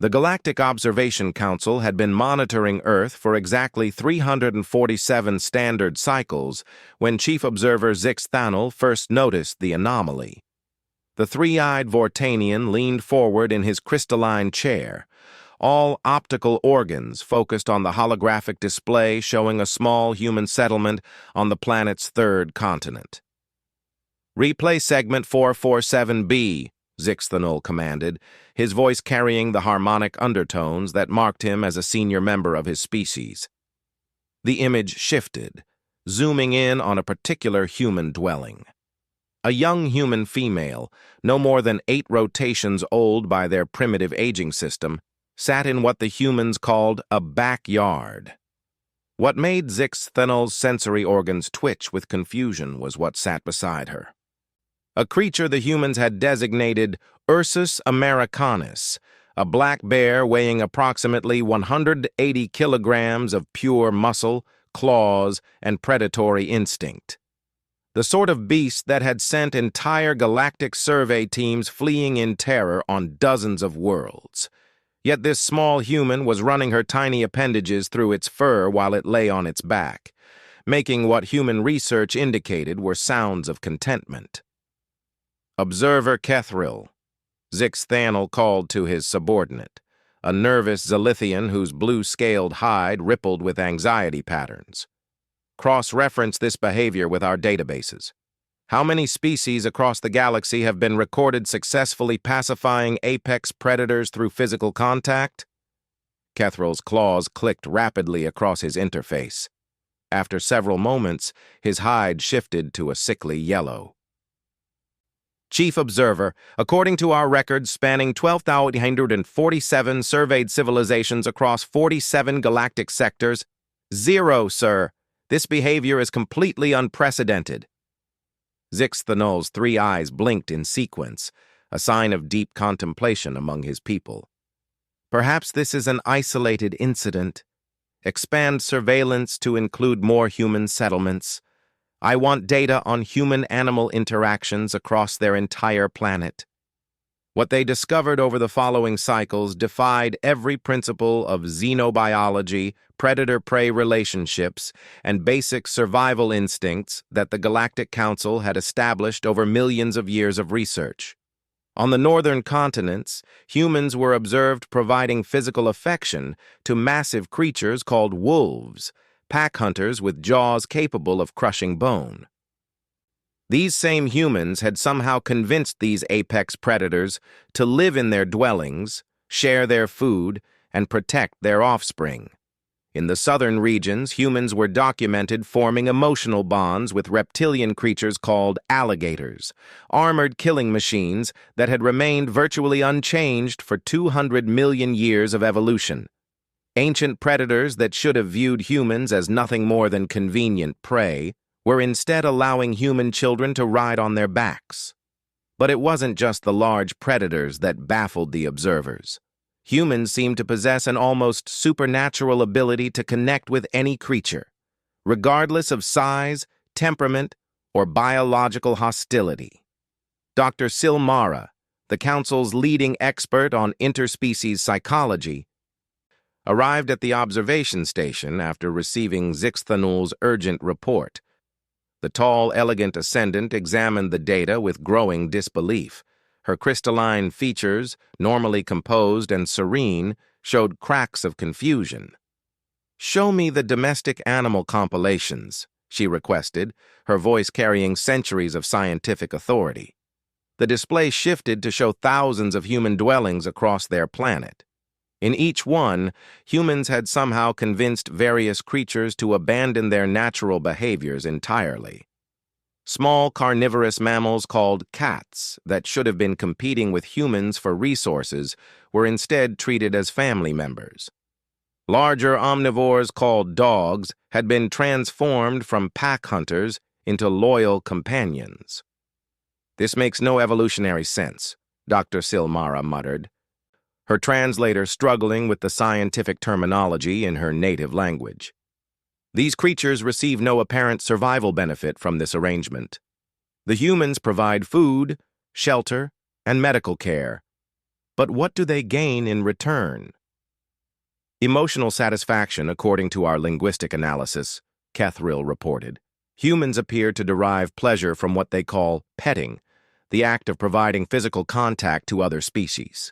The Galactic Observation Council had been monitoring Earth for exactly 347 standard cycles when Chief Observer Zix Thanel first noticed the anomaly. The three-eyed Vortanian leaned forward in his crystalline chair, all optical organs focused on the holographic display showing a small human settlement on the planet's third continent. "Replay segment 447B, Zix Thanel commanded, his voice carrying the harmonic undertones that marked him as a senior member of his species. The image shifted, zooming in on a particular human dwelling. A young human female, no more than 8 rotations old by their primitive aging system, sat in what the humans called a backyard. What made Zix Thanel's sensory organs twitch with confusion was what sat beside her. A creature the humans had designated Ursus americanus, a black bear weighing approximately 180 kilograms of pure muscle, claws, and predatory instinct. The sort of beast that had sent entire galactic survey teams fleeing in terror on dozens of worlds. Yet this small human was running her tiny appendages through its fur while it lay on its back, making what human research indicated were sounds of contentment. "Observer Kethril," Zix Thanel called to his subordinate, a nervous Zalithian whose blue-scaled hide rippled with anxiety patterns. "Cross-reference this behavior with our databases. How many species across the galaxy have been recorded successfully pacifying apex predators through physical contact?" Kethril's claws clicked rapidly across his interface. After several moments, his hide shifted to a sickly yellow. "Chief Observer, according to our records spanning 12,847 surveyed civilizations across 47 galactic sectors, 0, sir. This behavior is completely unprecedented." Zix Thanel's 3 eyes blinked in sequence, a sign of deep contemplation among his people. "Perhaps this is an isolated incident. Expand surveillance to include more human settlements. I want data on human-animal interactions across their entire planet." What they discovered over the following cycles defied every principle of xenobiology, predator-prey relationships, and basic survival instincts that the Galactic Council had established over millions of years of research. On the northern continents, humans were observed providing physical affection to massive creatures called wolves, pack hunters with jaws capable of crushing bone. These same humans had somehow convinced these apex predators to live in their dwellings, share their food, and protect their offspring. In the southern regions, humans were documented forming emotional bonds with reptilian creatures called alligators, armored killing machines that had remained virtually unchanged for 200 million years of evolution. Ancient predators that should have viewed humans as nothing more than convenient prey were instead allowing human children to ride on their backs. But it wasn't just the large predators that baffled the observers. Humans seemed to possess an almost supernatural ability to connect with any creature, regardless of size, temperament, or biological hostility. Dr. Silmara, the Council's leading expert on interspecies psychology, arrived at the observation station after receiving Zix Thanel's urgent report. The tall, elegant ascendant examined the data with growing disbelief. Her crystalline features, normally composed and serene, showed cracks of confusion. "Show me the domestic animal compilations," she requested, her voice carrying centuries of scientific authority. The display shifted to show thousands of human dwellings across their planet. In each one, humans had somehow convinced various creatures to abandon their natural behaviors entirely. Small carnivorous mammals called cats that should have been competing with humans for resources were instead treated as family members. Larger omnivores called dogs had been transformed from pack hunters into loyal companions. "This makes no evolutionary sense," Dr. Silmara muttered, her translator struggling with the scientific terminology in her native language. "These creatures receive no apparent survival benefit from this arrangement. The humans provide food, shelter, and medical care. But what do they gain in return? Emotional satisfaction, according to our linguistic analysis, Kethrill reported. Humans appear to derive pleasure from what they call petting, the act of providing physical contact to other species.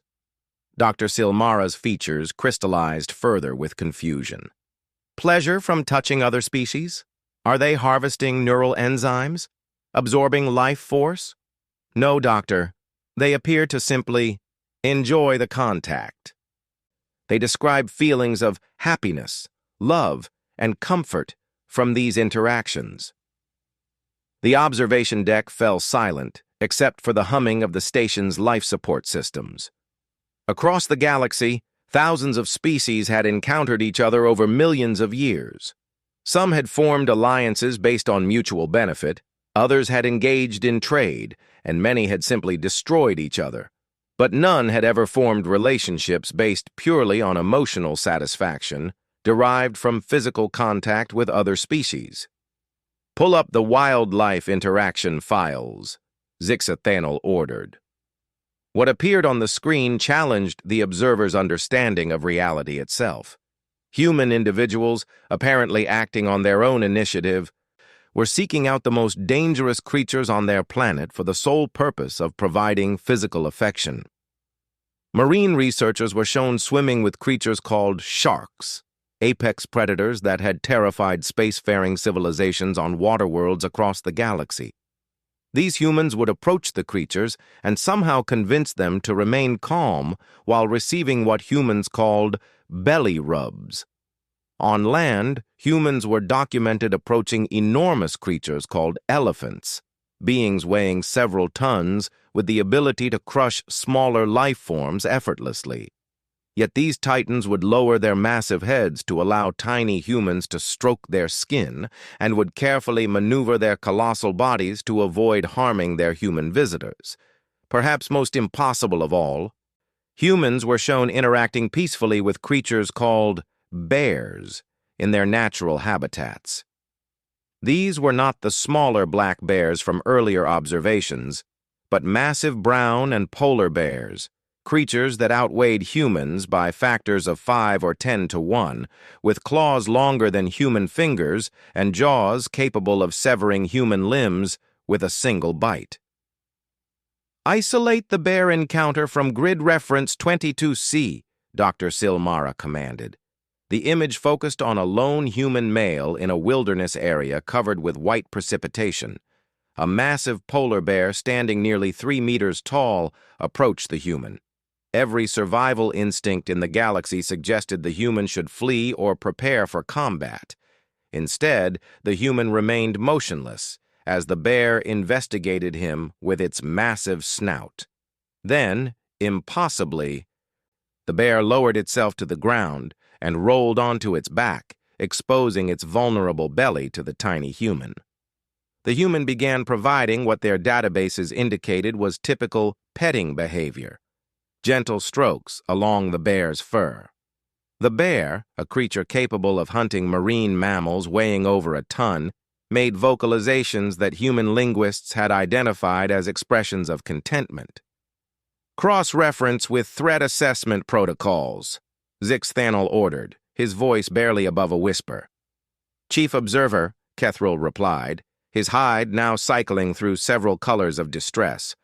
Dr. Silmara's features crystallized further with confusion. Pleasure from touching other species? Are they harvesting neural enzymes? Absorbing life force? No, doctor. They appear to simply enjoy the contact. They describe feelings of happiness, love, and comfort from these interactions. The observation deck fell silent, except for the humming of the station's life support systems. Across the galaxy, thousands of species had encountered each other over millions of years. Some had formed alliances based on mutual benefit, others had engaged in trade, and many had simply destroyed each other. But none had ever formed relationships based purely on emotional satisfaction, derived from physical contact with other species. Pull up the wildlife interaction files, Zixathanel ordered. What appeared on the screen challenged the observer's understanding of reality itself. Human individuals, apparently acting on their own initiative, were seeking out the most dangerous creatures on their planet for the sole purpose of providing physical affection. Marine researchers were shown swimming with creatures called sharks, apex predators that had terrified spacefaring civilizations on water worlds across the galaxy. These humans would approach the creatures and somehow convince them to remain calm while receiving what humans called belly rubs. On land, humans were documented approaching enormous creatures called elephants, beings weighing several tons with the ability to crush smaller life forms effortlessly. Yet these titans would lower their massive heads to allow tiny humans to stroke their skin and would carefully maneuver their colossal bodies to avoid harming their human visitors. Perhaps most impossible of all, humans were shown interacting peacefully with creatures called bears in their natural habitats. These were not the smaller black bears from earlier observations, but massive brown and polar bears, creatures that outweighed humans by factors of 5 or 10 to 1, with claws longer than human fingers and jaws capable of severing human limbs with a single bite. Isolate the bear encounter from grid reference 22C, Dr. Silmara commanded. The image focused on a lone human male in a wilderness area covered with white precipitation. A massive polar bear standing nearly 3 meters tall approached the human. Every survival instinct in the galaxy suggested the human should flee or prepare for combat. Instead, the human remained motionless as the bear investigated him with its massive snout. Then, impossibly, the bear lowered itself to the ground and rolled onto its back, exposing its vulnerable belly to the tiny human. The human began providing what their databases indicated was typical petting behavior. Gentle strokes along the bear's fur. The bear, a creature capable of hunting marine mammals weighing over a ton, made vocalizations that human linguists had identified as expressions of contentment. Cross-reference with threat assessment protocols, Zixathanel ordered, his voice barely above a whisper. Chief Observer, Kethrill replied, his hide now cycling through several colors of distress.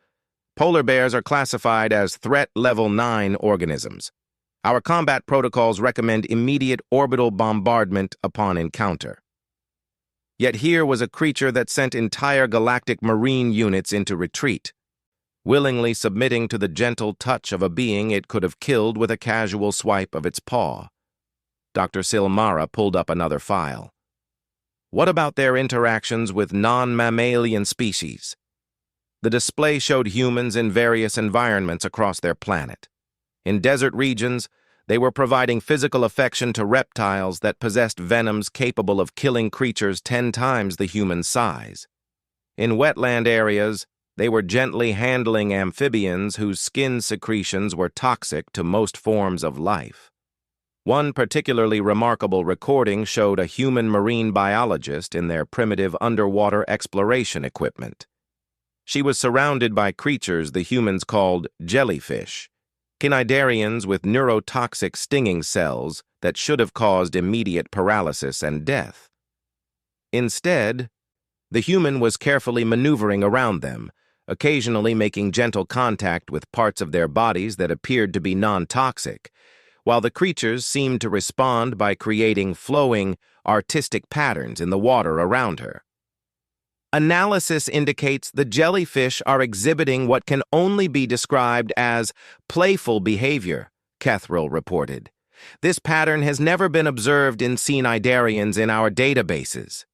Polar bears are classified as Threat Level 9 organisms. Our combat protocols recommend immediate orbital bombardment upon encounter. Yet here was a creature that sent entire galactic marine units into retreat, willingly submitting to the gentle touch of a being it could have killed with a casual swipe of its paw. Dr. Silmara pulled up another file. What about their interactions with non-mammalian species? The display showed humans in various environments across their planet. In desert regions, they were providing physical affection to reptiles that possessed venoms capable of killing creatures 10 times the human size. In wetland areas, they were gently handling amphibians whose skin secretions were toxic to most forms of life. One particularly remarkable recording showed a human marine biologist in their primitive underwater exploration equipment. She was surrounded by creatures the humans called jellyfish. cnidarians with neurotoxic stinging cells that should have caused immediate paralysis and death. Instead, the human was carefully maneuvering around them, occasionally making gentle contact with parts of their bodies that appeared to be non-toxic, while the creatures seemed to respond by creating flowing, artistic patterns in the water around her. Analysis indicates the jellyfish are exhibiting what can only be described as playful behavior, Kethril reported. This pattern has never been observed in cnidarians in our databases.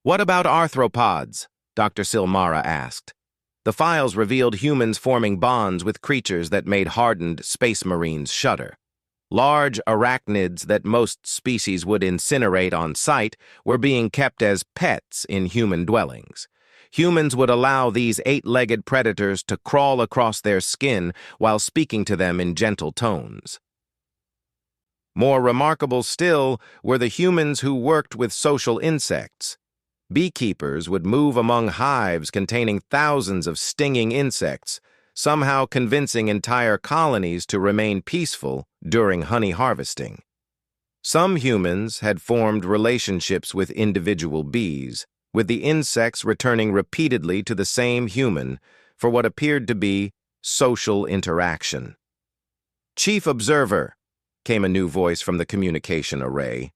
What about arthropods? Dr. Silmara asked. The files revealed humans forming bonds with creatures that made hardened space marines shudder. Large arachnids that most species would incinerate on sight were being kept as pets in human dwellings. Humans would allow these eight-legged predators to crawl across their skin while speaking to them in gentle tones. More remarkable still were the humans who worked with social insects. Beekeepers would move among hives containing thousands of stinging insects, somehow convincing entire colonies to remain peaceful during honey harvesting. Some humans had formed relationships with individual bees, with the insects returning repeatedly to the same human for what appeared to be social interaction. "Chief Observer," came a new voice from the communication array.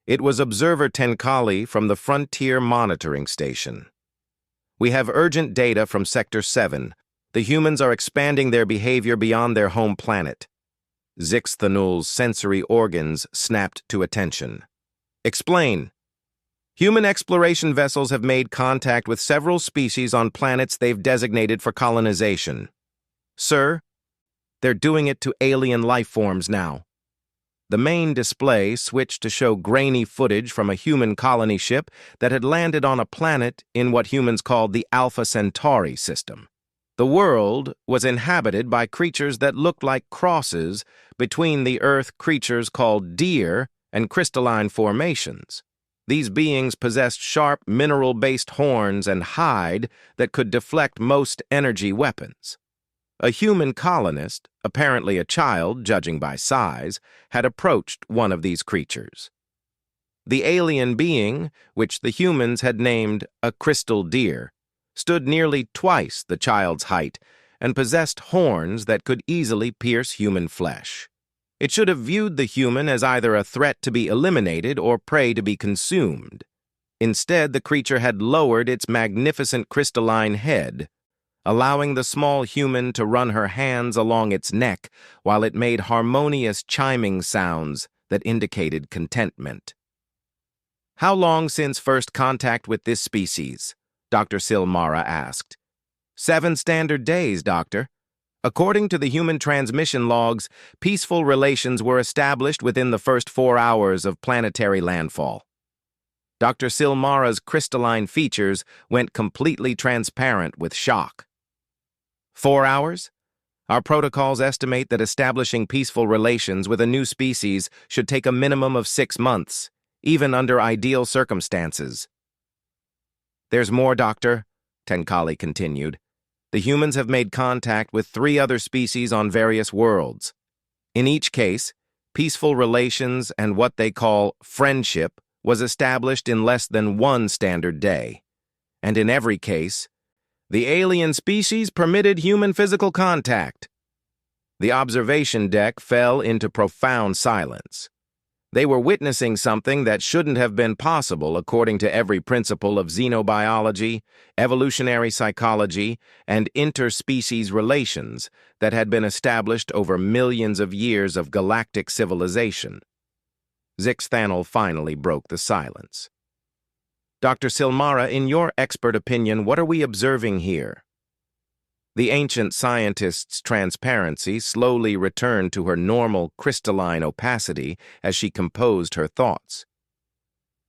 It was Observer Tenkali from the Frontier Monitoring Station. "We have urgent data from Sector 7. The humans are expanding their behavior beyond their home planet." Zix Thanul's sensory organs snapped to attention. "Explain." "Human exploration vessels have made contact with several species on planets they've designated for colonization. Sir, they're doing it to alien life forms now." The main display switched to show grainy footage from a human colony ship that had landed on a planet in what humans called the Alpha Centauri system. The world was inhabited by creatures that looked like crosses between the Earth creatures called deer and crystalline formations. These beings possessed sharp mineral-based horns and hide that could deflect most energy weapons. A human colonist, apparently a child, judging by size, had approached one of these creatures. The alien being, which the humans had named a crystal deer, stood nearly twice the child's height and possessed horns that could easily pierce human flesh. It should have viewed the human as either a threat to be eliminated or prey to be consumed. Instead, the creature had lowered its magnificent crystalline head, allowing the small human to run her hands along its neck while it made harmonious chiming sounds that indicated contentment. "How long since first contact with this species?" Dr. Silmara asked. 7 standard days, Doctor. According to the human transmission logs, peaceful relations were established within the first 4 hours of planetary landfall. Dr. Silmara's crystalline features went completely transparent with shock. 4 hours? Our protocols estimate that establishing peaceful relations with a new species should take a minimum of 6 months, even under ideal circumstances. "There's more, Doctor," Tenkali continued. "The humans have made contact with 3 other species on various worlds. In each case, peaceful relations and what they call friendship was established in less than 1 standard day. And in every case, the alien species permitted human physical contact." The observation deck fell into profound silence. They were witnessing something that shouldn't have been possible according to every principle of xenobiology, evolutionary psychology, and interspecies relations that had been established over millions of years of galactic civilization. Zix Thanul finally broke the silence. "Dr. Silmara, in your expert opinion, what are we observing here?" The ancient scientist's transparency slowly returned to her normal crystalline opacity as she composed her thoughts.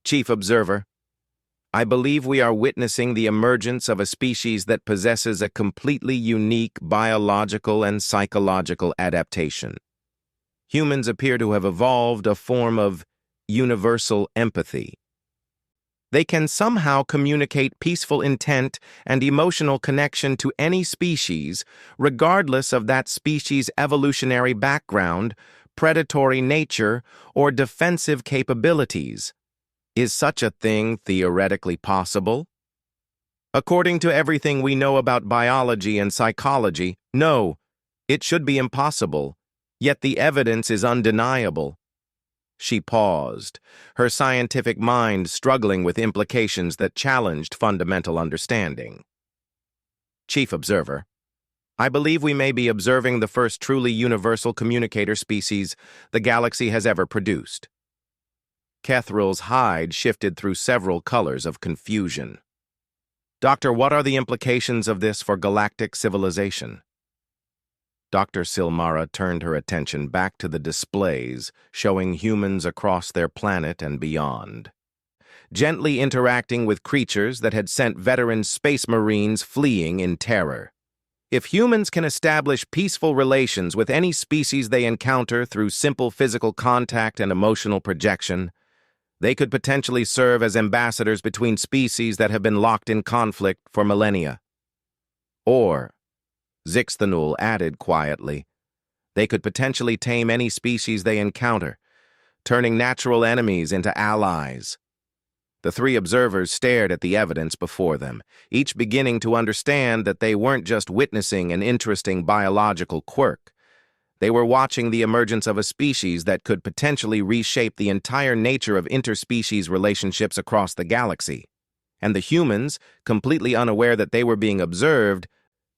"Chief Observer, I believe we are witnessing the emergence of a species that possesses a completely unique biological and psychological adaptation. Humans appear to have evolved a form of universal empathy. they can somehow communicate peaceful intent and emotional connection to any species, regardless of that species' evolutionary background, predatory nature, or defensive capabilities. Is such a thing theoretically possible? According to everything we know about biology and psychology, no, it should be impossible, yet the evidence is undeniable. She paused, her scientific mind struggling with implications that challenged fundamental understanding. Chief Observer, I believe we may be observing the first truly universal communicator species the galaxy has ever produced. Kethryl's hide shifted through several colors of confusion. Doctor, what are the implications of this for galactic civilization? Dr. Silmara turned her attention back to the displays showing humans across their planet and beyond, gently interacting with creatures that had sent veteran space marines fleeing in terror. If humans can establish peaceful relations with any species they encounter through simple physical contact and emotional projection, they could potentially serve as ambassadors between species that have been locked in conflict for millennia. Or, Zixthanul added quietly, they could potentially tame any species they encounter, turning natural enemies into allies. The three observers stared at the evidence before them, each beginning to understand that they weren't just witnessing an interesting biological quirk. They were watching the emergence of a species that could potentially reshape the entire nature of interspecies relationships across the galaxy. And the humans, completely unaware that they were being observed,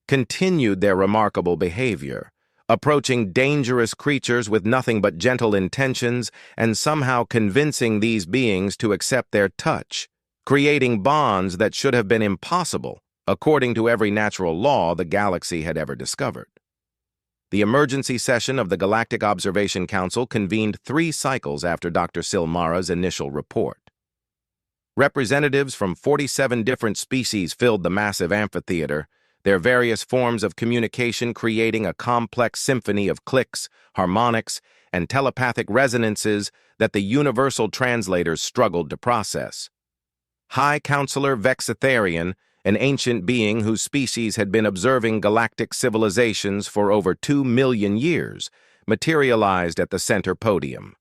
continued their remarkable behavior, approaching dangerous creatures with nothing but gentle intentions and somehow convincing these beings to accept their touch, creating bonds that should have been impossible, according to every natural law the galaxy had ever discovered. The emergency session of the Galactic Observation Council convened 3 cycles after Dr. Silmara's initial report. Representatives from 47 different species filled the massive amphitheater, their various forms of communication creating a complex symphony of clicks, harmonics, and telepathic resonances that the universal translators struggled to process. High Counselor Vexitharian, an ancient being whose species had been observing galactic civilizations for over 2 million years, materialized at the center podium.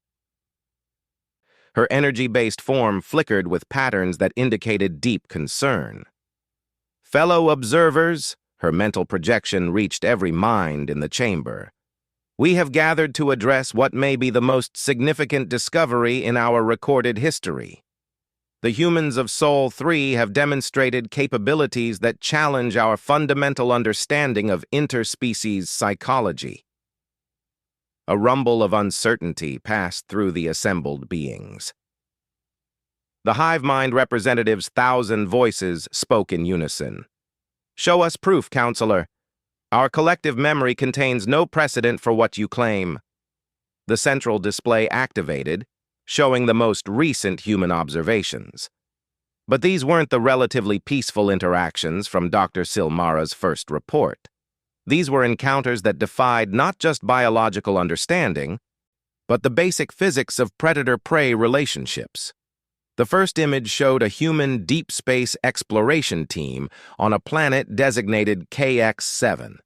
Her energy-based form flickered with patterns that indicated deep concern. Fellow observers, her mental projection reached every mind in the chamber. We have gathered to address what may be the most significant discovery in our recorded history. The humans of Sol 3 have demonstrated capabilities that challenge our fundamental understanding of interspecies psychology. A rumble of uncertainty passed through the assembled beings. The hive mind representatives' 1,000 voices spoke in unison. Show us proof, Counselor. Our collective memory contains no precedent for what you claim. The central display activated, showing the most recent human observations. But these weren't the relatively peaceful interactions from Dr. Silmara's first report. These were encounters that defied not just biological understanding, but the basic physics of predator-prey relationships. The first image showed a human deep space exploration team on a planet designated KX-7.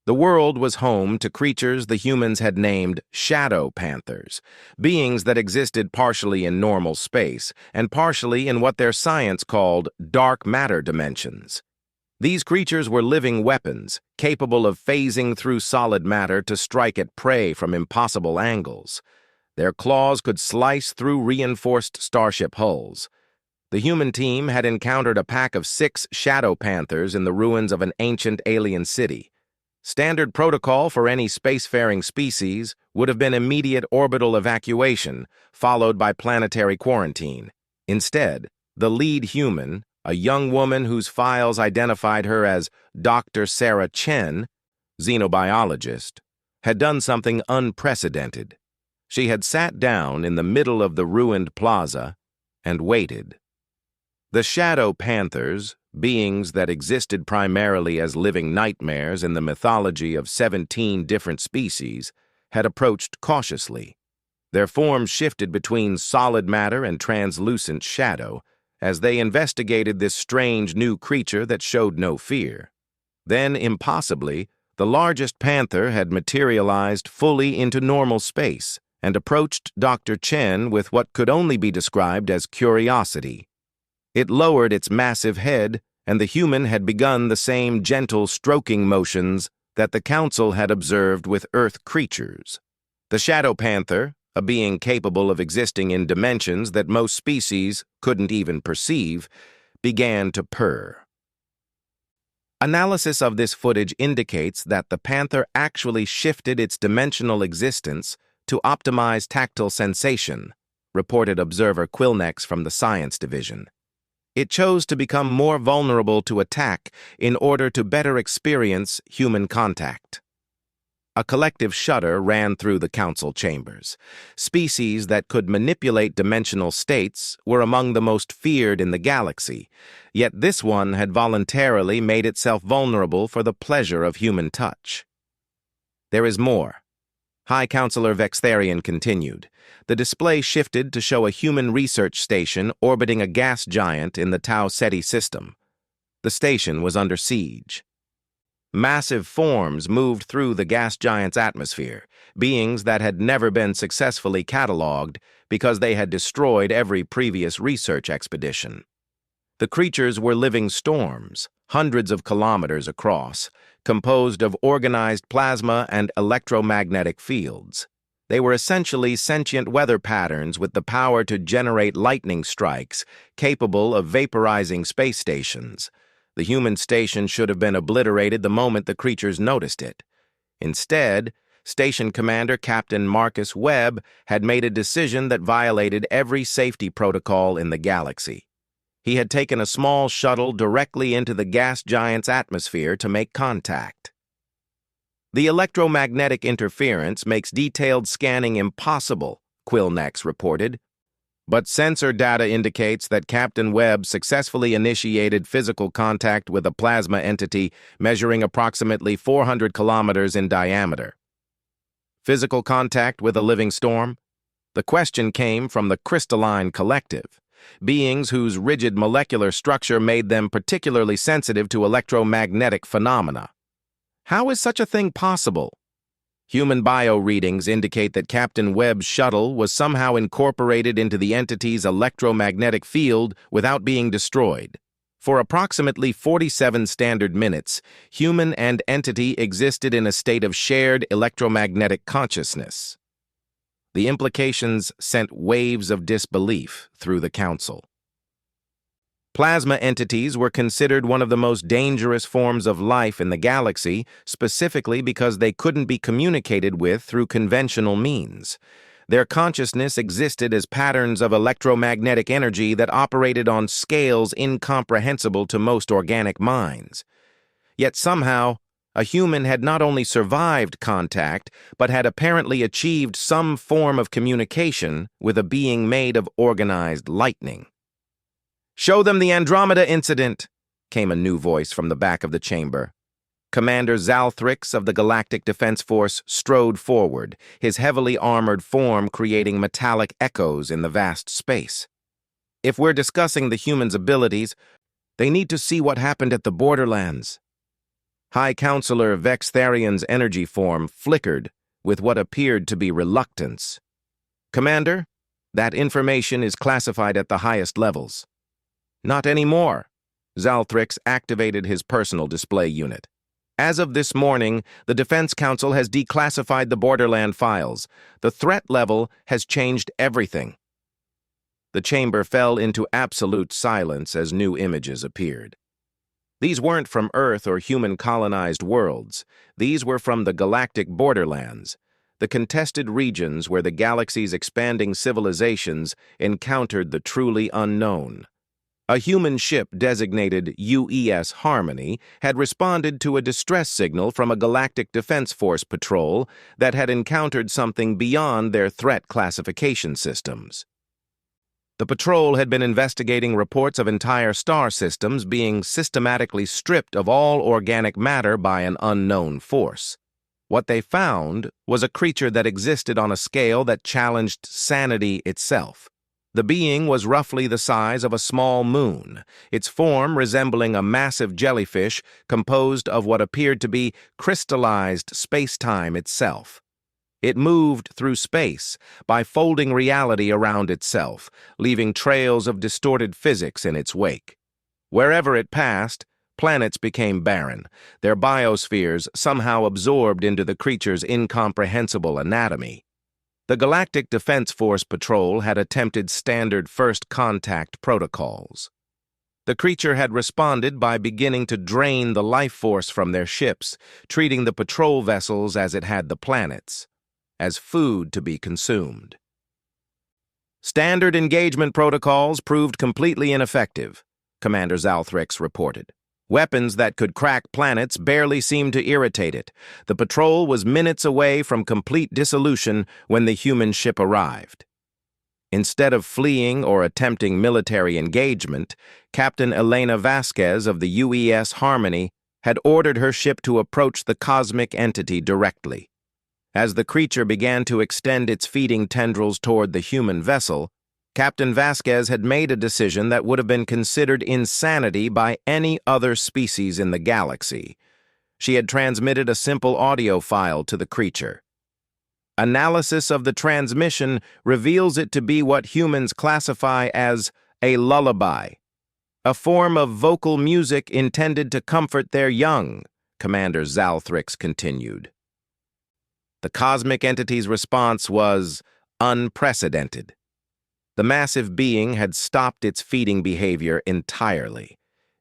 The world was home to creatures the humans had named shadow panthers, beings that existed partially in normal space and partially in what their science called dark matter dimensions. These creatures were living weapons, capable of phasing through solid matter to strike at prey from impossible angles. Their claws could slice through reinforced starship hulls. The human team had encountered a pack of 6 shadow panthers in the ruins of an ancient alien city. Standard protocol for any spacefaring species would have been immediate orbital evacuation, followed by planetary quarantine. Instead, the lead human, a young woman whose files identified her as Dr. Sarah Chen, xenobiologist, had done something unprecedented. She had sat down in the middle of the ruined plaza and waited. The Shadow Panthers, beings that existed primarily as living nightmares in the mythology of 17 different species, had approached cautiously. Their forms shifted between solid matter and translucent shadow, as they investigated this strange new creature that showed no fear. Then, impossibly, the largest panther had materialized fully into normal space and approached Dr. Chen with what could only be described as curiosity. It lowered its massive head, and the human had begun the same gentle stroking motions that the council had observed with Earth creatures. The shadow panther, a being capable of existing in dimensions that most species couldn't even perceive, began to purr. Analysis of this footage indicates that the panther actually shifted its dimensional existence to optimize tactile sensation, reported observer Quillnex from the Science Division. It chose to become more vulnerable to attack in order to better experience human contact. A collective shudder ran through the council chambers. Species that could manipulate dimensional states were among the most feared in the galaxy, yet this one had voluntarily made itself vulnerable for the pleasure of human touch. There is more. High Counselor Vextharian continued. The display shifted to show a human research station orbiting a gas giant in the Tau Ceti system. The station was under siege. Massive forms moved through the gas giant's atmosphere, beings that had never been successfully catalogued because they had destroyed every previous research expedition. The creatures were living storms, hundreds of kilometers across, composed of organized plasma and electromagnetic fields. They were essentially sentient weather patterns with the power to generate lightning strikes, capable of vaporizing space stations. The human station should have been obliterated the moment the creatures noticed it. Instead, Station Commander Captain Marcus Webb had made a decision that violated every safety protocol in the galaxy. He had taken a small shuttle directly into the gas giant's atmosphere to make contact. The electromagnetic interference makes detailed scanning impossible, Quillnex reported. But sensor data indicates that Captain Webb successfully initiated physical contact with a plasma entity measuring approximately 400 kilometers in diameter. Physical contact with a living storm? The question came from the crystalline collective, beings whose rigid molecular structure made them particularly sensitive to electromagnetic phenomena. How is such a thing possible? Human bio readings indicate that Captain Webb's shuttle was somehow incorporated into the entity's electromagnetic field without being destroyed. For approximately 47 standard minutes, human and entity existed in a state of shared electromagnetic consciousness. The implications sent waves of disbelief through the council. Plasma entities were considered one of the most dangerous forms of life in the galaxy, specifically because they couldn't be communicated with through conventional means. Their consciousness existed as patterns of electromagnetic energy that operated on scales incomprehensible to most organic minds. Yet somehow, a human had not only survived contact, but had apparently achieved some form of communication with a being made of organized lightning. "Show them the Andromeda incident," came a new voice from the back of the chamber. Commander Zalthrix of the Galactic Defense Force strode forward, his heavily armored form creating metallic echoes in the vast space. "If we're discussing the humans' abilities, they need to see what happened at the borderlands." High Counselor Vextharian's energy form flickered with what appeared to be reluctance. "Commander, that information is classified at the highest levels." "Not anymore." Zalthrix activated his personal display unit. "As of this morning, the Defense Council has declassified the Borderland files. The threat level has changed everything." The chamber fell into absolute silence as new images appeared. These weren't from Earth or human-colonized worlds. These were from the galactic borderlands, the contested regions where the galaxy's expanding civilizations encountered the truly unknown. A human ship designated UES Harmony had responded to a distress signal from a Galactic Defense Force patrol that had encountered something beyond their threat classification systems. The patrol had been investigating reports of entire star systems being systematically stripped of all organic matter by an unknown force. What they found was a creature that existed on a scale that challenged sanity itself. The being was roughly the size of a small moon, its form resembling a massive jellyfish composed of what appeared to be crystallized space-time itself. It moved through space by folding reality around itself, leaving trails of distorted physics in its wake. Wherever it passed, planets became barren, their biospheres somehow absorbed into the creature's incomprehensible anatomy. The Galactic Defense Force Patrol had attempted standard first contact protocols. The creature had responded by beginning to drain the life force from their ships, treating the patrol vessels as it had the planets, as food to be consumed. Standard engagement protocols proved completely ineffective, Commander Zalthrix reported. Weapons that could crack planets barely seemed to irritate it. The patrol was minutes away from complete dissolution when the human ship arrived. Instead of fleeing or attempting military engagement, Captain Elena Vasquez of the UES Harmony had ordered her ship to approach the cosmic entity directly. As the creature began to extend its feeding tendrils toward the human vessel, Captain Vasquez had made a decision that would have been considered insanity by any other species in the galaxy. She had transmitted a simple audio file to the creature. Analysis of the transmission reveals it to be what humans classify as a lullaby, a form of vocal music intended to comfort their young, Commander Zalthrix continued. The cosmic entity's response was unprecedented. The massive being had stopped its feeding behavior entirely.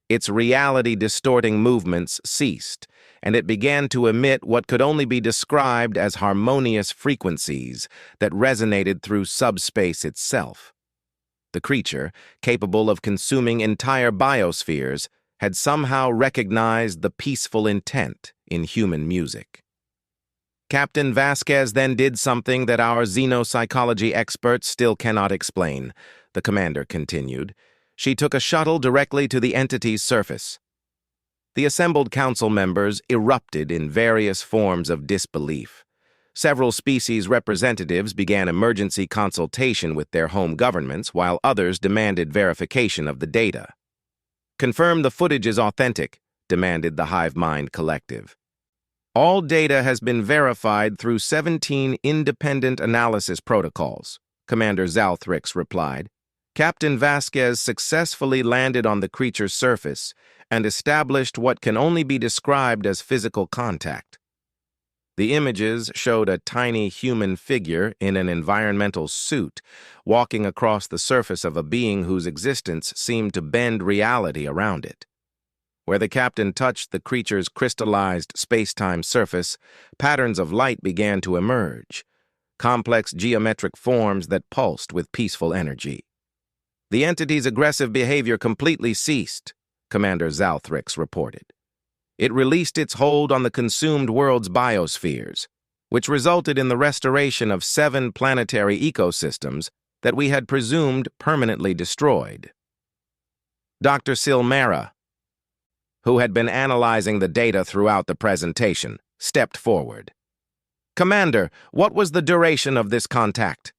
Its reality-distorting movements ceased, and it began to emit what could only be described as harmonious frequencies that resonated through subspace itself. The creature, capable of consuming entire biospheres, had somehow recognized the peaceful intent in human music. Captain Vasquez then did something that our xenopsychology experts still cannot explain, the commander continued. She took a shuttle directly to the entity's surface. The assembled council members erupted in various forms of disbelief. Several species representatives began emergency consultation with their home governments, while others demanded verification of the data. "Confirm the footage is authentic," demanded the Hive Mind Collective. "All data has been verified through 17 independent analysis protocols," Commander Zalthrix replied. Captain Vasquez successfully landed on the creature's surface and established what can only be described as physical contact. The images showed a tiny human figure in an environmental suit walking across the surface of a being whose existence seemed to bend reality around it. Where the captain touched the creature's crystallized space-time surface, patterns of light began to emerge, complex geometric forms that pulsed with peaceful energy. The entity's aggressive behavior completely ceased, Commander Zalthrix reported. It released its hold on the consumed world's biospheres, which resulted in the restoration of 7 planetary ecosystems that we had presumed permanently destroyed. Dr. Silmara, who had been analyzing the data throughout the presentation, stepped forward. "Commander, what was the duration of this contact?"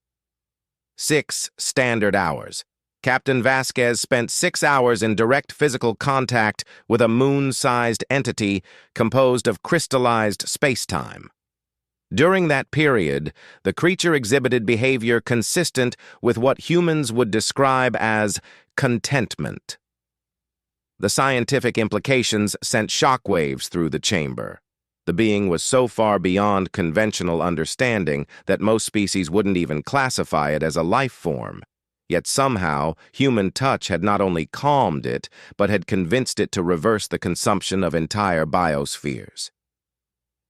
6 standard hours. Captain Vasquez spent 6 hours in direct physical contact with a moon-sized entity composed of crystallized space-time. During that period, the creature exhibited behavior consistent with what humans would describe as contentment. The scientific implications sent shockwaves through the chamber. The being was so far beyond conventional understanding that most species wouldn't even classify it as a life form. Yet somehow, human touch had not only calmed it, but had convinced it to reverse the consumption of entire biospheres.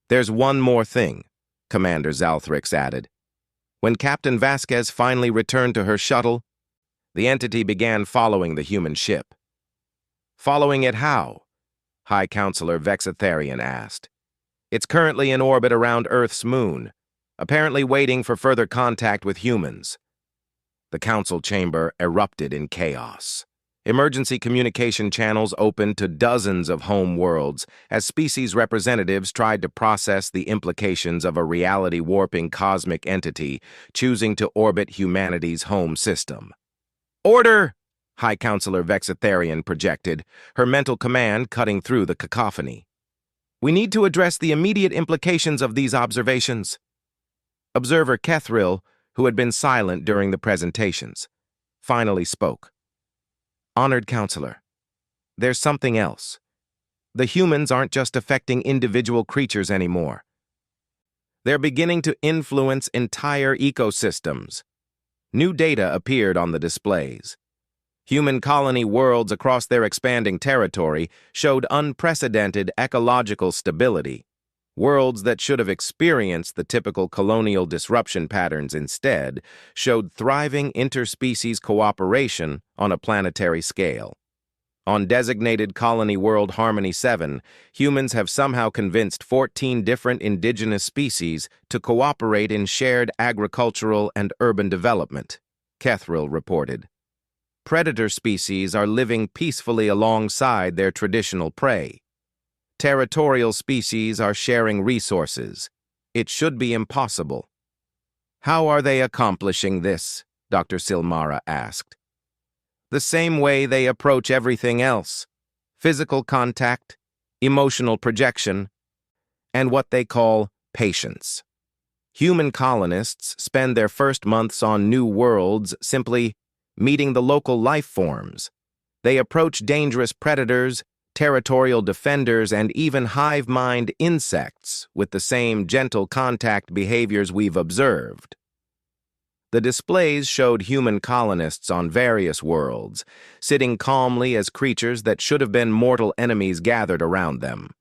"There's one more thing," Commander Zalthrix added. When Captain Vasquez finally returned to her shuttle, the entity began following the human ship. "Following it how?" High Counselor Vexitharian asked. "It's currently in orbit around Earth's moon, apparently waiting for further contact with humans." The council chamber erupted in chaos. Emergency communication channels opened to dozens of home worlds as species representatives tried to process the implications of a reality-warping cosmic entity choosing to orbit humanity's home system. Order! High Counselor Vexitharian projected, her mental command cutting through the cacophony. We need to address the immediate implications of these observations. Observer Kethril, who had been silent during the presentations, finally spoke. Honored Counselor, there's something else. The humans aren't just affecting individual creatures anymore. They're beginning to influence entire ecosystems. New data appeared on the displays. Human colony worlds across their expanding territory showed unprecedented ecological stability. Worlds that should have experienced the typical colonial disruption patterns instead showed thriving interspecies cooperation on a planetary scale. On designated Colony World Harmony 7, humans have somehow convinced 14 different indigenous species to cooperate in shared agricultural and urban development, Kethril reported. Predator species are living peacefully alongside their traditional prey. Territorial species are sharing resources. It should be impossible. How are they accomplishing this? Dr. Silmara asked. The same way they approach everything else: physical contact, emotional projection, and what they call patience. Human colonists spend their first months on new worlds simply meeting the local life forms. They approach dangerous predators, territorial defenders, and even hive-mind insects with the same gentle contact behaviors we've observed. The displays showed human colonists on various worlds, sitting calmly as creatures that should have been mortal enemies gathered around them.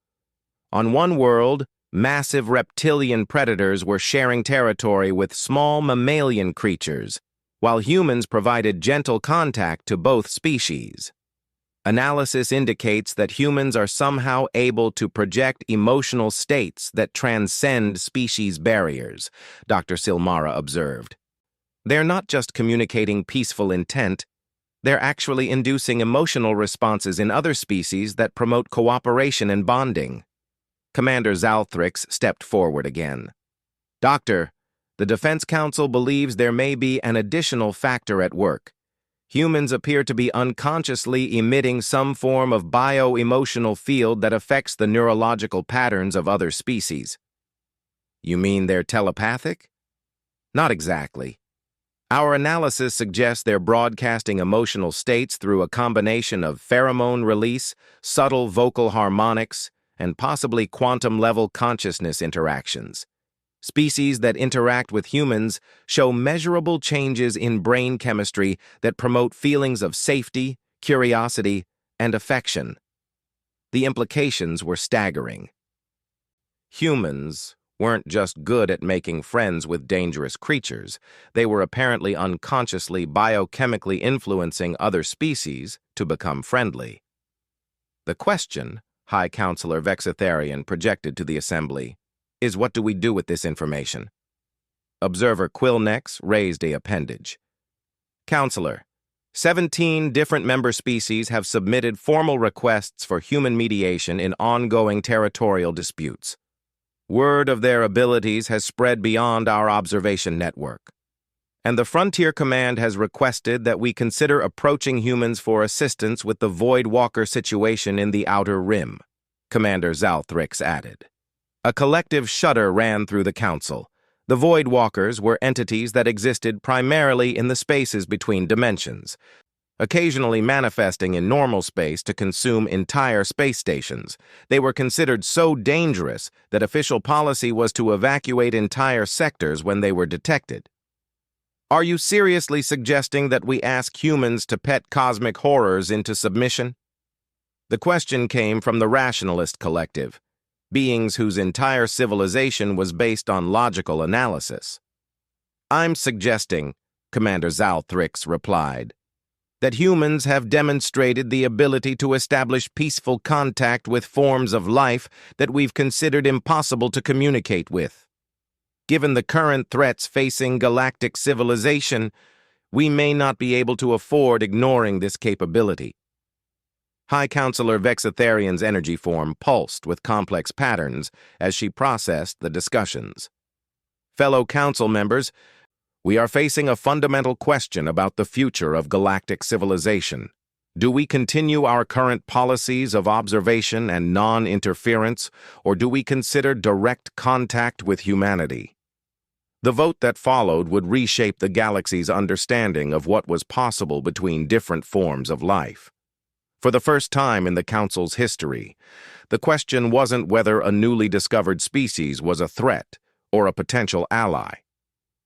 On one world, massive reptilian predators were sharing territory with small mammalian creatures, while humans provided gentle contact to both species. Analysis indicates that humans are somehow able to project emotional states that transcend species barriers, Dr. Silmara observed. They're not just communicating peaceful intent, they're actually inducing emotional responses in other species that promote cooperation and bonding. Commander Zalthrix stepped forward again. Doctor, the Defense Council believes there may be an additional factor at work. Humans appear to be unconsciously emitting some form of bio-emotional field that affects the neurological patterns of other species. You mean they're telepathic? Not exactly. Our analysis suggests they're broadcasting emotional states through a combination of pheromone release, subtle vocal harmonics, and possibly quantum-level consciousness interactions. Species that interact with humans show measurable changes in brain chemistry that promote feelings of safety, curiosity, and affection. The implications were staggering. Humans weren't just good at making friends with dangerous creatures, they were apparently unconsciously biochemically influencing other species to become friendly. The question, High Counselor Vexitharian projected to the Assembly, is what do we do with this information? Observer Quillnex raised a appendage. Counselor, 17 different member species have submitted formal requests for human mediation in ongoing territorial disputes. Word of their abilities has spread beyond our observation network, and the Frontier Command has requested that we consider approaching humans for assistance with the Void Walker situation in the Outer Rim, Commander Zalthrix added. A collective shudder ran through the Council. The Void Walkers were entities that existed primarily in the spaces between dimensions, occasionally manifesting in normal space to consume entire space stations. They were considered so dangerous that official policy was to evacuate entire sectors when they were detected. Are you seriously suggesting that we ask humans to pet cosmic horrors into submission? The question came from the Rationalist Collective, beings whose entire civilization was based on logical analysis. I'm suggesting, Commander Zalthrix replied, that humans have demonstrated the ability to establish peaceful contact with forms of life that we've considered impossible to communicate with. Given the current threats facing galactic civilization, we may not be able to afford ignoring this capability. High Counselor Vexitharian's energy form pulsed with complex patterns as she processed the discussions. Fellow council members, We are facing a fundamental question about the future of galactic civilization. Do we continue our current policies of observation and non-interference, or do we consider direct contact with humanity? The vote that followed would reshape the galaxy's understanding of what was possible between different forms of life. For the first time in the Council's history, the question wasn't whether a newly discovered species was a threat or a potential ally.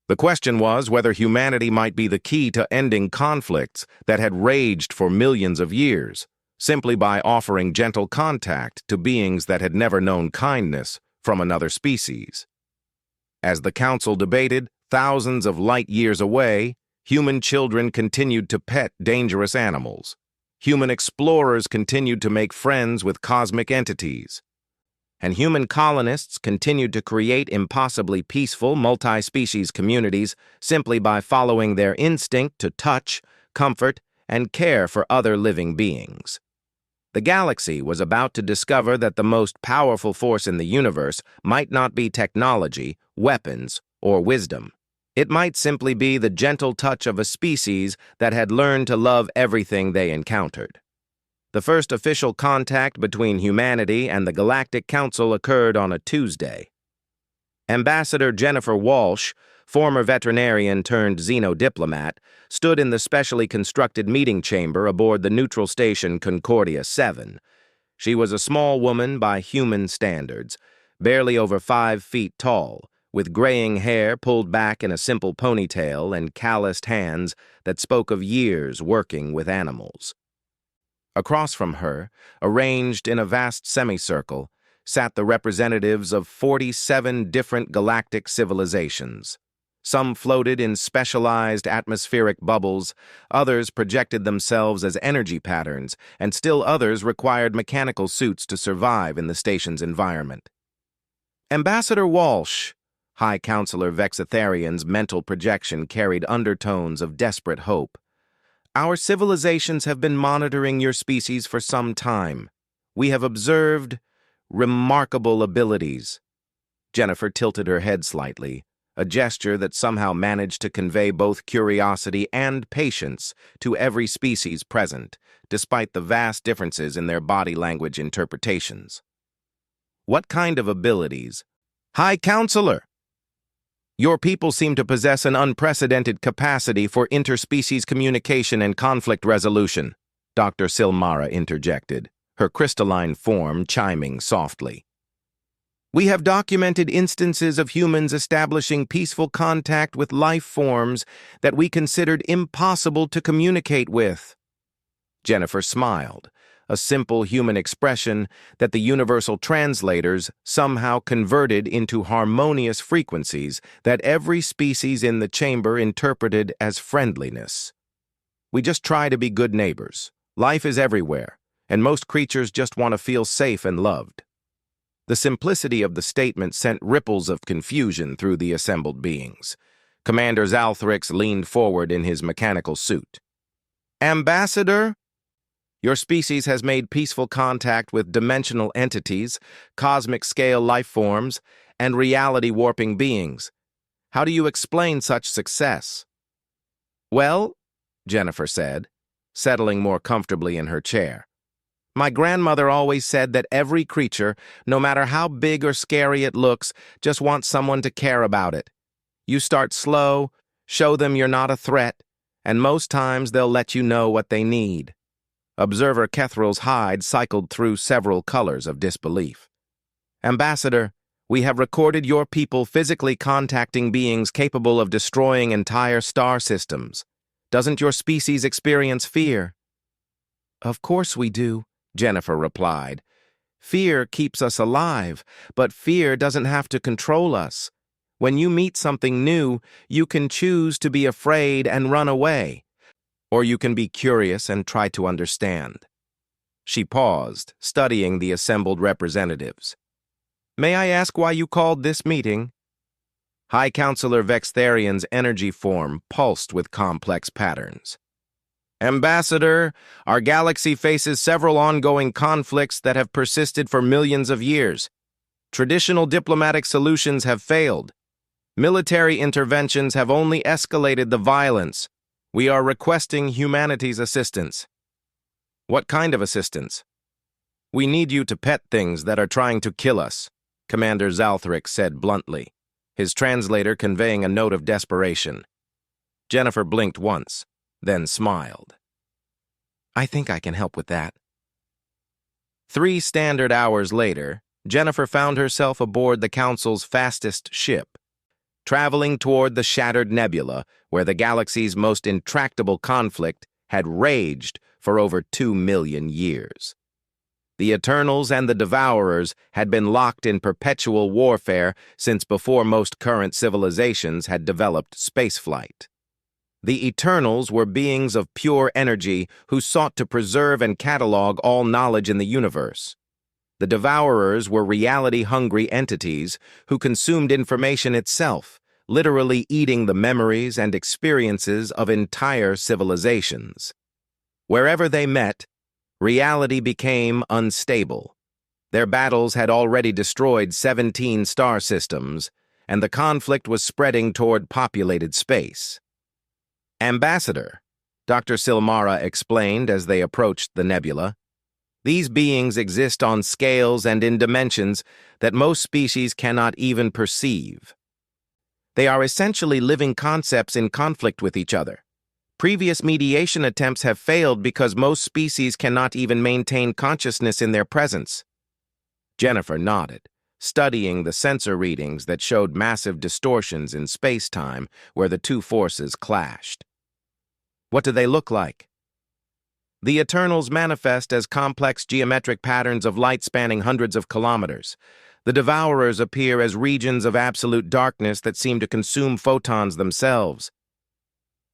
The question was whether humanity might be the key to ending conflicts that had raged for millions of years, simply by offering gentle contact to beings that had never known kindness from another species. As the Council debated, thousands of light years away, human children continued to pet dangerous animals. Human explorers continued to make friends with cosmic entities. And human colonists continued to create impossibly peaceful multi-species communities simply by following their instinct to touch, comfort, and care for other living beings. The galaxy was about to discover that the most powerful force in the universe might not be technology, weapons, or wisdom. It might simply be the gentle touch of a species that had learned to love everything they encountered. The first official contact between humanity and the Galactic Council occurred on a Tuesday. Ambassador Jennifer Walsh, former veterinarian turned xenodiplomat, stood in the specially constructed meeting chamber aboard the neutral station Concordia 7. She was a small woman by human standards, barely over 5 feet tall, with graying hair pulled back in a simple ponytail and calloused hands that spoke of years working with animals. Across from her, arranged in a vast semicircle, sat the representatives of 47 different galactic civilizations. Some floated in specialized atmospheric bubbles, others projected themselves as energy patterns, and still others required mechanical suits to survive in the station's environment. Ambassador Walsh, High Counselor Vexitharian's mental projection carried undertones of desperate hope. Our civilizations have been monitoring your species for some time. We have observed remarkable abilities. Jennifer tilted her head slightly, a gesture that somehow managed to convey both curiosity and patience to every species present, despite the vast differences in their body language interpretations. What kind of abilities? High Counselor! Your people seem to possess an unprecedented capacity for interspecies communication and conflict resolution, Dr. Silmara interjected, her crystalline form chiming softly. We have documented instances of humans establishing peaceful contact with life forms that we considered impossible to communicate with. Jennifer smiled, a simple human expression that the universal translators somehow converted into harmonious frequencies that every species in the chamber interpreted as friendliness. We just try to be good neighbors. Life is everywhere, and most creatures just want to feel safe and loved. The simplicity of the statement sent ripples of confusion through the assembled beings. Commander Zalthrix leaned forward in his mechanical suit. Ambassador? Your species has made peaceful contact with dimensional entities, cosmic-scale life forms, and reality-warping beings. How do you explain such success? Well, Jennifer said, settling more comfortably in her chair. My grandmother always said that every creature, no matter how big or scary it looks, just wants someone to care about it. You start slow, show them you're not a threat, and most times they'll let you know what they need. Observer Kethral's hide cycled through several colors of disbelief. Ambassador, we have recorded your people physically contacting beings capable of destroying entire star systems. Doesn't your species experience fear? Of course we do, Jennifer replied. Fear keeps us alive, but fear doesn't have to control us. When you meet something new, you can choose to be afraid and run away. Or you can be curious and try to understand. She paused, studying the assembled representatives. May I ask why you called this meeting? High Counselor Vextharian's energy form pulsed with complex patterns. Ambassador, our galaxy faces several ongoing conflicts that have persisted for millions of years. Traditional diplomatic solutions have failed. Military interventions have only escalated the violence. We are requesting humanity's assistance. What kind of assistance? We need you to pet things that are trying to kill us, Commander Zalthric said bluntly, his translator conveying a note of desperation. Jennifer blinked once, then smiled. I think I can help with that. 3 standard hours later, Jennifer found herself aboard the Council's fastest ship, traveling toward the shattered nebula where the galaxy's most intractable conflict had raged for over 2 million years. The Eternals and the Devourers had been locked in perpetual warfare since before most current civilizations had developed spaceflight. The Eternals were beings of pure energy who sought to preserve and catalog all knowledge in the universe. The Devourers were reality-hungry entities who consumed information itself, literally eating the memories and experiences of entire civilizations. Wherever they met, reality became unstable. Their battles had already destroyed 17 star systems, and the conflict was spreading toward populated space. Ambassador, Dr. Silmara explained as they approached the nebula. These beings exist on scales and in dimensions that most species cannot even perceive. They are essentially living concepts in conflict with each other. Previous mediation attempts have failed because most species cannot even maintain consciousness in their presence. Jennifer nodded, studying the sensor readings that showed massive distortions in space-time where the two forces clashed. What do they look like? The Eternals manifest as complex geometric patterns of light spanning hundreds of kilometers. The Devourers appear as regions of absolute darkness that seem to consume photons themselves.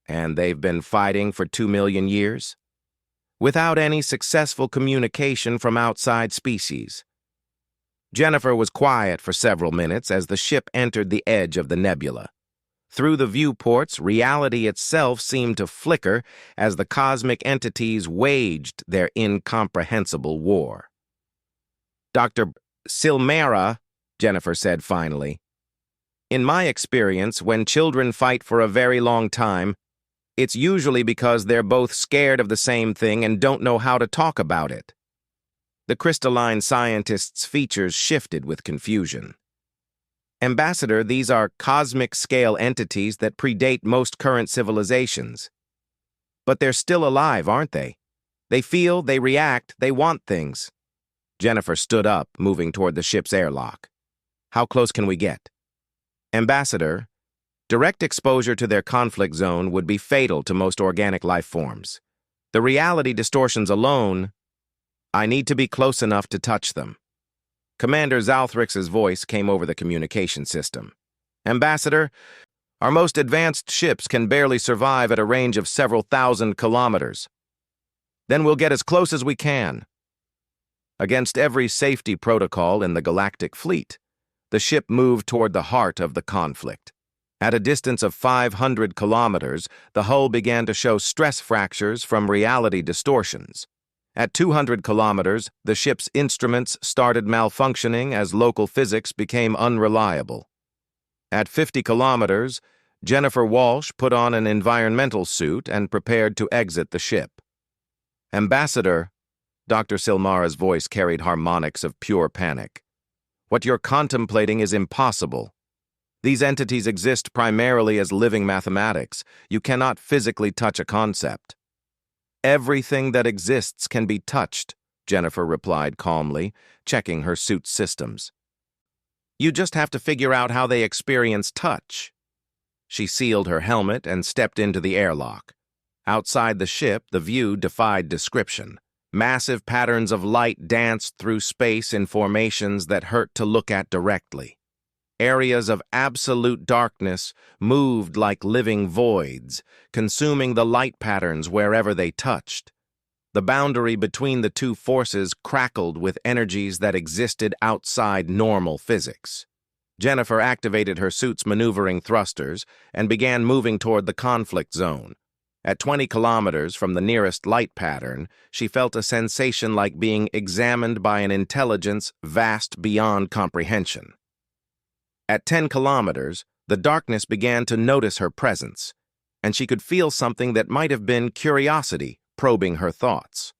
And they've been fighting for 2 million years? Without any successful communication from outside species. Jennifer was quiet for several minutes as the ship entered the edge of the nebula. Through the viewports, reality itself seemed to flicker as the cosmic entities waged their incomprehensible war. Dr. Silmara, Jennifer said finally, in my experience, when children fight for a very long time, it's usually because they're both scared of the same thing and don't know how to talk about it. The crystalline scientist's features shifted with confusion. Ambassador, these are cosmic-scale entities that predate most current civilizations. But they're still alive, aren't they? They feel, they react, they want things. Jennifer stood up, moving toward the ship's airlock. How close can we get? Ambassador, direct exposure to their conflict zone would be fatal to most organic life forms. The reality distortions alone, I need to be close enough to touch them. Commander Zalthrix's voice came over the communication system. Ambassador, our most advanced ships can barely survive at a range of several thousand kilometers. Then we'll get as close as we can. Against every safety protocol in the Galactic Fleet, the ship moved toward the heart of the conflict. At a distance of 500 kilometers, the hull began to show stress fractures from reality distortions. At 200 kilometers, the ship's instruments started malfunctioning as local physics became unreliable. At 50 kilometers, Jennifer Walsh put on an environmental suit and prepared to exit the ship. Ambassador, Dr. Silmara's voice carried harmonics of pure panic. What you're contemplating is impossible. These entities exist primarily as living mathematics. You cannot physically touch a concept. Everything that exists can be touched, Jennifer replied calmly, checking her suit's systems. You just have to figure out how they experience touch. She sealed her helmet and stepped into the airlock. Outside the ship, the view defied description. Massive patterns of light danced through space in formations that hurt to look at directly. Areas of absolute darkness moved like living voids, consuming the light patterns wherever they touched. The boundary between the two forces crackled with energies that existed outside normal physics. Jennifer activated her suit's maneuvering thrusters and began moving toward the conflict zone. At 20 kilometers from the nearest light pattern, she felt a sensation like being examined by an intelligence vast beyond comprehension. At 10 kilometers, The darkness began to notice her presence, and she could feel something that might have been curiosity probing her thoughts.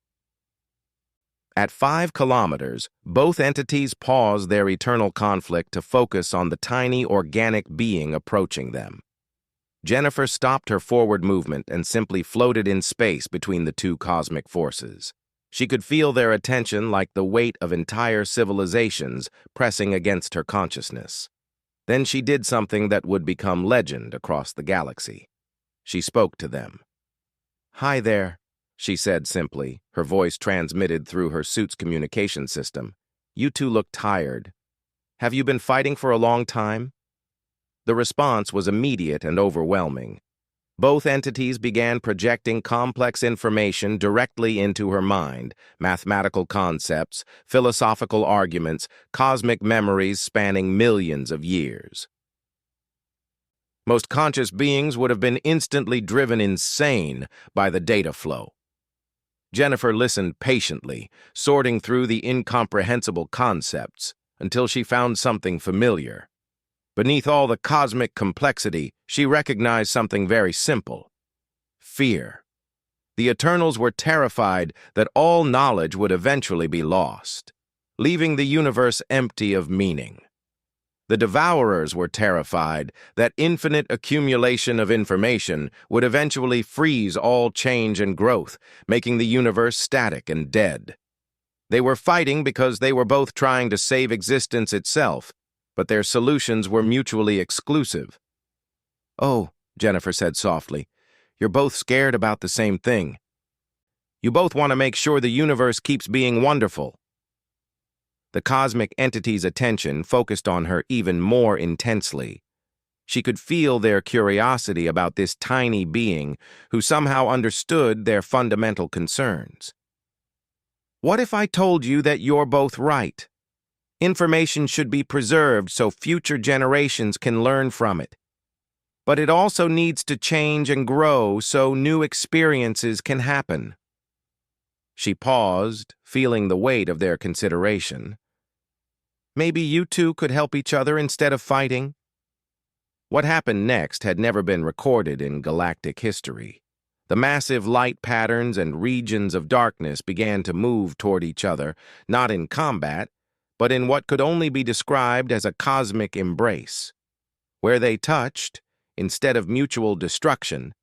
At 5 kilometers, both entities paused their eternal conflict to focus on the tiny organic being approaching them. Jennifer stopped her forward movement and simply floated in space between the two cosmic forces. She could feel their attention like the weight of entire civilizations pressing against her consciousness. Then she did something that would become legend across the galaxy. She spoke to them. "Hi there," she said simply, her voice transmitted through her suit's communication system. "You two look tired. Have you been fighting for a long time?" The response was immediate and overwhelming. Both entities began projecting complex information directly into her mind: mathematical concepts, philosophical arguments, cosmic memories spanning millions of years. Most conscious beings would have been instantly driven insane by the data flow. Jennifer listened patiently, sorting through the incomprehensible concepts, until she found something familiar. Beneath all the cosmic complexity, she recognized something very simple: fear. The Eternals were terrified that all knowledge would eventually be lost, leaving the universe empty of meaning. The Devourers were terrified that infinite accumulation of information would eventually freeze all change and growth, making the universe static and dead. They were fighting because they were both trying to save existence itself, but their solutions were mutually exclusive. "Oh," Jennifer said softly, "you're both scared about the same thing. You both want to make sure the universe keeps being wonderful." The cosmic entity's attention focused on her even more intensely. She could feel their curiosity about this tiny being who somehow understood their fundamental concerns. "What if I told you that you're both right? Information should be preserved so future generations can learn from it. But it also needs to change and grow so new experiences can happen." She paused, feeling the weight of their consideration. "Maybe you two could help each other instead of fighting?" What happened next had never been recorded in galactic history. The massive light patterns and regions of darkness began to move toward each other, not in combat, but in what could only be described as a cosmic embrace. Where they touched, instead of mutual destruction,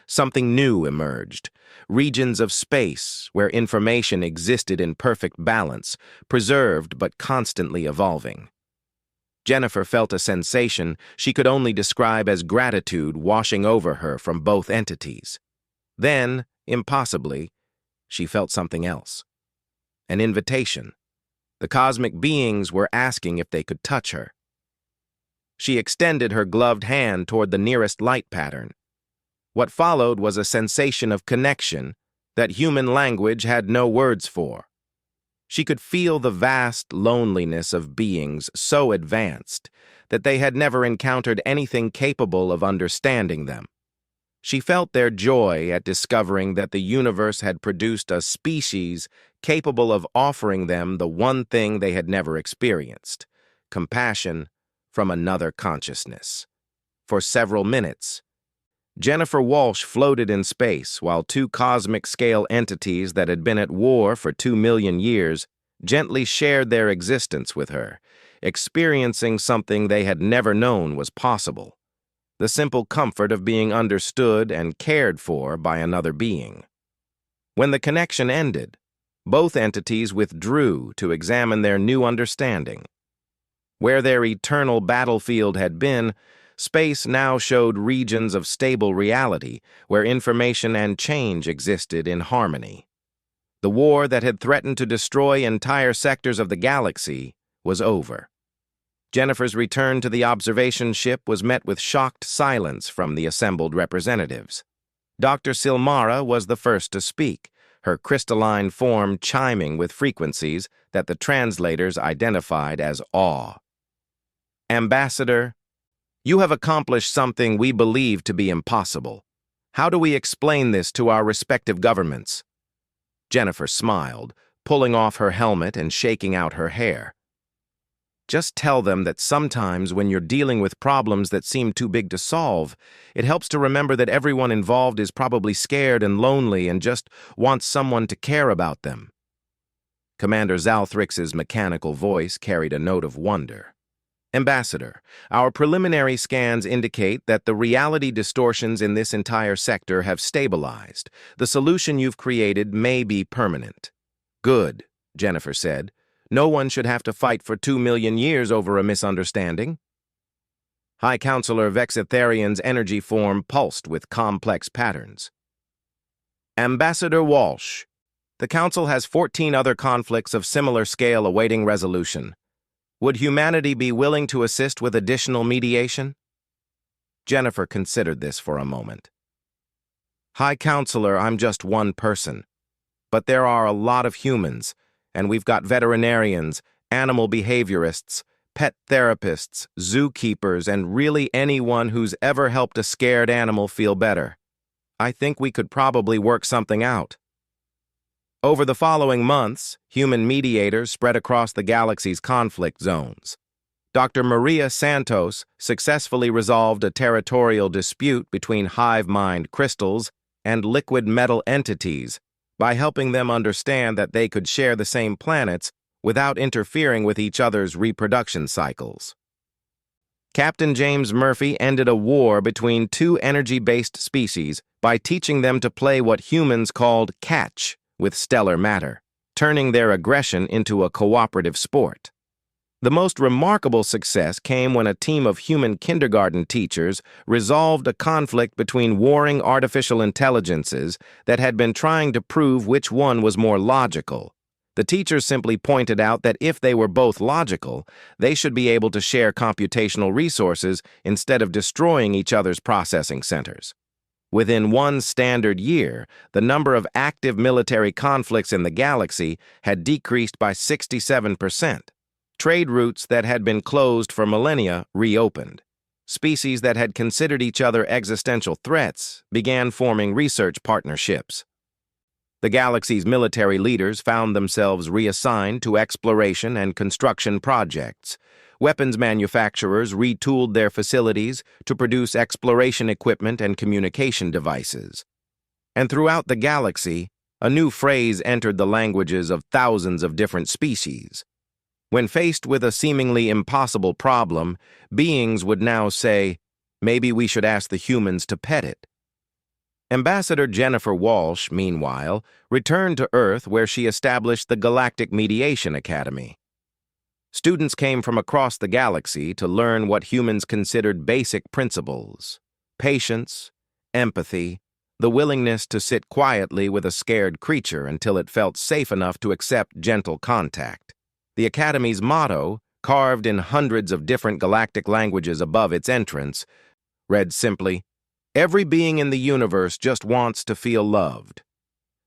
something new emerged: regions of space where information existed in perfect balance, preserved but constantly evolving. Jennifer felt a sensation she could only describe as gratitude washing over her from both entities. Then, impossibly, she felt something else: an invitation. The cosmic beings were asking if they could touch her. She extended her gloved hand toward the nearest light pattern. What followed was a sensation of connection that human language had no words for. She could feel the vast loneliness of beings so advanced that they had never encountered anything capable of understanding them. She felt their joy at discovering that the universe had produced a species capable of offering them the one thing they had never experienced: compassion from another consciousness. For several minutes, Jennifer Walsh floated in space while two cosmic-scale entities that had been at war for 2 million years gently shared their existence with her, experiencing something they had never known was possible: the simple comfort of being understood and cared for by another being. When the connection ended, both entities withdrew to examine their new understanding. Where their eternal battlefield had been, space now showed regions of stable reality where information and change existed in harmony. The war that had threatened to destroy entire sectors of the galaxy was over. Jennifer's return to the observation ship was met with shocked silence from the assembled representatives. Dr. Silmara was the first to speak, her crystalline form chiming with frequencies that the translators identified as awe. "Ambassador, you have accomplished something we believed to be impossible. How do we explain this to our respective governments?" Jennifer smiled, pulling off her helmet and shaking out her hair. Just tell them that sometimes when you're dealing with problems that seem too big to solve, it helps to remember that everyone involved is probably scared and lonely and just wants someone to care about them. Commander Zalthrix's mechanical voice carried a note of wonder. Ambassador, our preliminary scans indicate that the reality distortions in this entire sector have stabilized. The solution you've created may be permanent. Good, Jennifer said. No one should have to fight for 2 million years over a misunderstanding. High Counselor Vexitharian's energy form pulsed with complex patterns. Ambassador Walsh, the Council has 14 other conflicts of similar scale awaiting resolution. Would humanity be willing to assist with additional mediation? Jennifer considered this for a moment. High Counselor, I'm just one person. But there are a lot of humans, and we've got veterinarians, animal behaviorists, pet therapists, zookeepers, and really anyone who's ever helped a scared animal feel better. I think we could probably work something out. Over the following months, human mediators spread across the galaxy's conflict zones. Dr. Maria Santos successfully resolved a territorial dispute between hive mind crystals and liquid metal entities by helping them understand that they could share the same planets without interfering with each other's reproduction cycles. Captain James Murphy ended a war between two energy-based species by teaching them to play what humans called catch with stellar matter, turning their aggression into a cooperative sport. The most remarkable success came when a team of human kindergarten teachers resolved a conflict between warring artificial intelligences that had been trying to prove which one was more logical. The teachers simply pointed out that if they were both logical, they should be able to share computational resources instead of destroying each other's processing centers. Within one standard year, the number of active military conflicts in the galaxy had decreased by 67%. Trade routes that had been closed for millennia reopened. Species that had considered each other existential threats began forming research partnerships. The galaxy's military leaders found themselves reassigned to exploration and construction projects. Weapons manufacturers retooled their facilities to produce exploration equipment and communication devices. And throughout the galaxy, a new phrase entered the languages of thousands of different species. When faced with a seemingly impossible problem, beings would now say, "Maybe we should ask the humans to pet it." Ambassador Jennifer Walsh, meanwhile, returned to Earth where she established the Galactic Mediation Academy. Students came from across the galaxy to learn what humans considered basic principles: patience, empathy, the willingness to sit quietly with a scared creature until it felt safe enough to accept gentle contact. The Academy's motto, carved in hundreds of different galactic languages above its entrance, read simply, "Every being in the universe just wants to feel loved."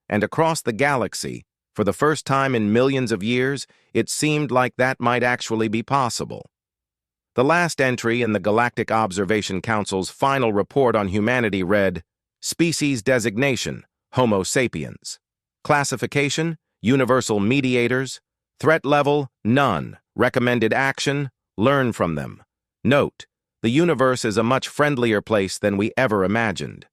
And across the galaxy, for the first time in millions of years, it seemed like that might actually be possible. The last entry in the Galactic Observation Council's final report on humanity read, "Species designation, Homo sapiens. Classification, universal mediators. Threat level, none. Recommended action, learn from them. Note, the universe is a much friendlier place than we ever imagined."